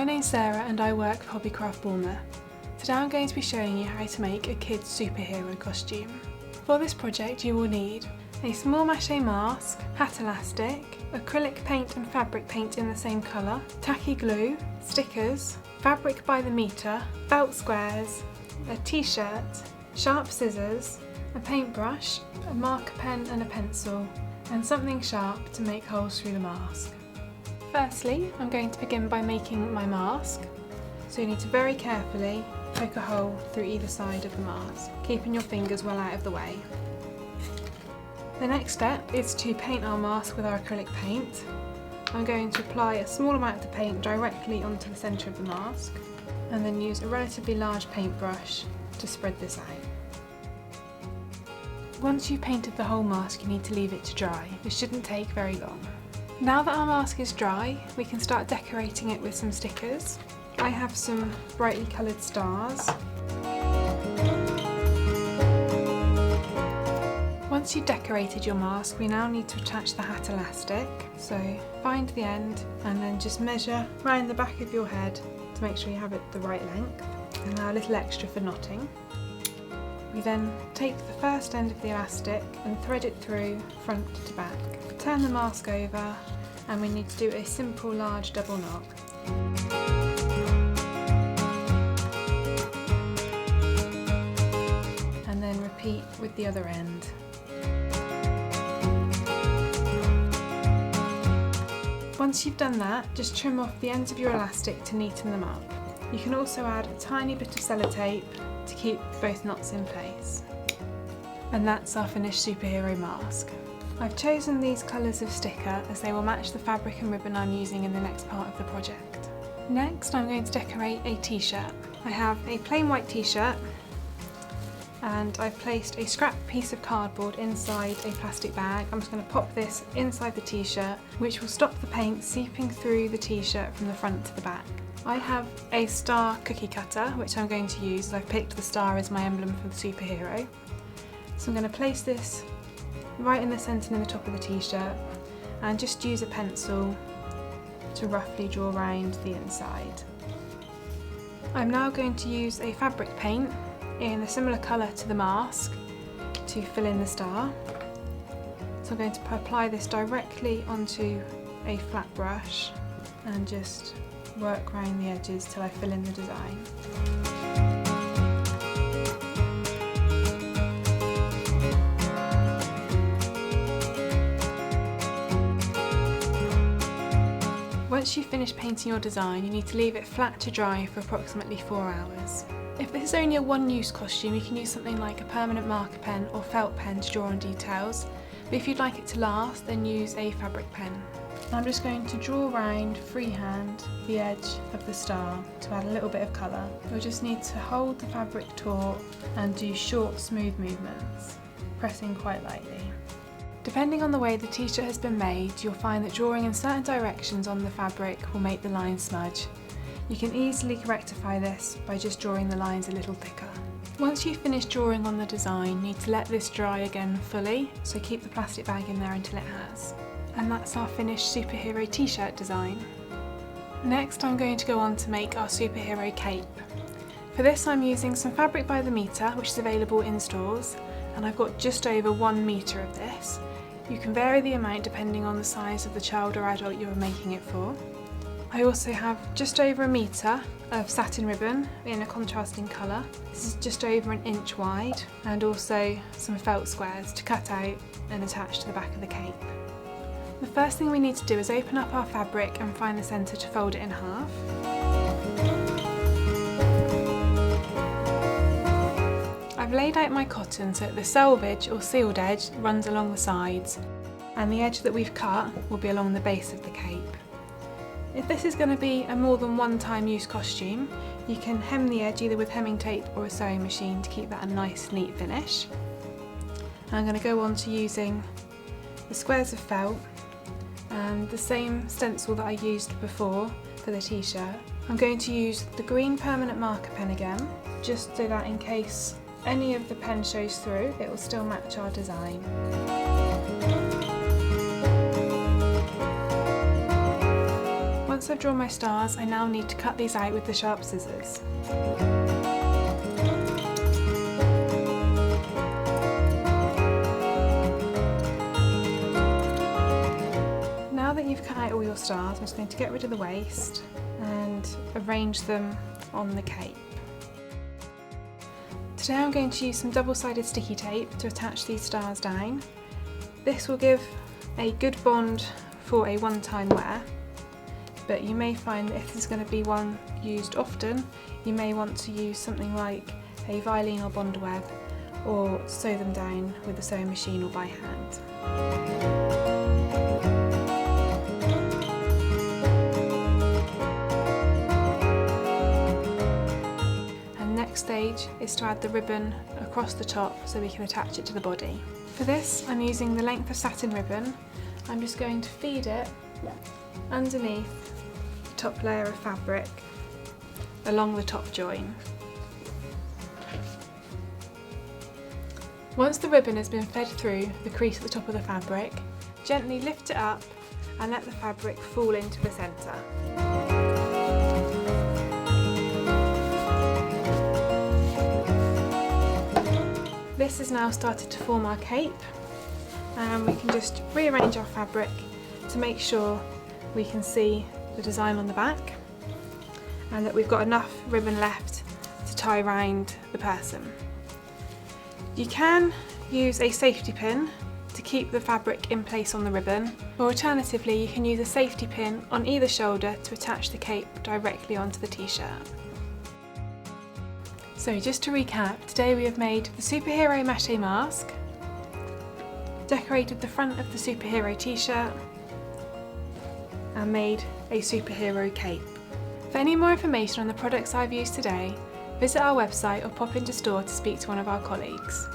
name's Sarah and I work for Hobbycraft Bournemouth. Today I'm going to be showing you how to make a kid's superhero costume. For this project you will need a small mache mask, hat elastic, acrylic paint and fabric paint in the same colour, tacky glue, stickers, fabric by the metre, felt squares, a t-shirt, sharp scissors, a paintbrush, a marker pen and a pencil, and something sharp to make holes through the mask. Firstly, I'm going to begin by making my mask. So you need to very carefully poke a hole through either side of the mask, keeping your fingers well out of the way. The next step is to paint our mask with our acrylic paint. I'm going to apply a small amount of the paint directly onto the centre of the mask and then use a relatively large paintbrush to spread this out. Once you've painted the whole mask, you need to leave it to dry. This shouldn't take very long. Now that our mask is dry, we can start decorating it with some stickers. I have some brightly coloured stars. Once you've decorated your mask, we now need to attach the hat elastic. So find the end and then just measure round the back of your head to make sure you have it the right length, and now a little extra for knotting. We then take the first end of the elastic and thread it through front to back. Turn the mask over and we need to do a simple large double knot. And then repeat with the other end. Once you've done that, just trim off the ends of your elastic to neaten them up. You can also add a tiny bit of sellotape to keep both knots in place. And that's our finished superhero mask. I've chosen these colours of sticker as they will match the fabric and ribbon I'm using in the next part of the project. Next I'm going to decorate a t-shirt. I have a plain white t-shirt and I've placed a scrap piece of cardboard inside a plastic bag. I'm just going to pop this inside the t-shirt, which will stop the paint seeping through the t-shirt from the front to the back. I have a star cookie cutter which I'm going to use as I've picked the star as my emblem for the superhero. So I'm going to place this right in the centre in the top of the t-shirt and just use a pencil to roughly draw around the inside. I'm now going to use a fabric paint in a similar colour to the mask to fill in the star. So I'm going to apply this directly onto a flat brush and just work around the edges till I fill in the design. Once you've finished painting your design, you need to leave it flat to dry for approximately 4 hours. If this is only a one-use costume, you can use something like a permanent marker pen or felt pen to draw on details, but if you'd like it to last, then use a fabric pen. I'm just going to draw around freehand the edge of the star to add a little bit of colour. You'll just need to hold the fabric taut and do short, smooth movements, pressing quite lightly. Depending on the way the t-shirt has been made, you'll find that drawing in certain directions on the fabric will make the lines smudge. You can easily rectify this by just drawing the lines a little thicker. Once you've finished drawing on the design, you need to let this dry again fully, so keep the plastic bag in there until it has. And that's our finished superhero t-shirt design. Next I'm going to go on to make our superhero cape. For this I'm using some fabric by the metre, which is available in stores, and I've got just over 1 metre of this. You can vary the amount depending on the size of the child or adult you're making it for. I also have just over 1 metre of satin ribbon in a contrasting colour. This is just over 1 inch wide, and also some felt squares to cut out and attach to the back of the cape. The first thing we need to do is open up our fabric and find the centre to fold it in half. I've laid out my cotton so that the selvage or sealed edge runs along the sides, and the edge that we've cut will be along the base of the cape. If this is going to be a more than one-time use costume, you can hem the edge either with hemming tape or a sewing machine to keep that a nice neat finish. I'm going to go on to using the squares of felt and the same stencil that I used before for the t-shirt. I'm going to use the green permanent marker pen again, just so that in case any of the pen shows through, it will still match our design. Once I've drawn my stars, I now need to cut these out with the sharp scissors. Now that you've cut out all your stars, I'm just going to get rid of the waste and arrange them on the cape. Today I'm going to use some double-sided sticky tape to attach these stars down. This will give a good bond for a one-time wear, but you may find that if this is going to be one used often, you may want to use something like a violin or bond web, or sew them down with a sewing machine or by hand. Next stage is to add the ribbon across the top so we can attach it to the body. For this, I'm using the length of satin ribbon. I'm just going to feed it underneath the top layer of fabric along the top join. Once the ribbon has been fed through the crease at the top of the fabric, gently lift it up and let the fabric fall into the centre. This has now started to form our cape, and we can just rearrange our fabric to make sure we can see the design on the back and that we've got enough ribbon left to tie around the person. You can use a safety pin to keep the fabric in place on the ribbon, or alternatively you can use a safety pin on either shoulder to attach the cape directly onto the t-shirt. So just to recap, today we have made the superhero mache mask, decorated the front of the superhero t-shirt, and made a superhero cape. For any more information on the products I've used today, visit our website or pop into store to speak to one of our colleagues.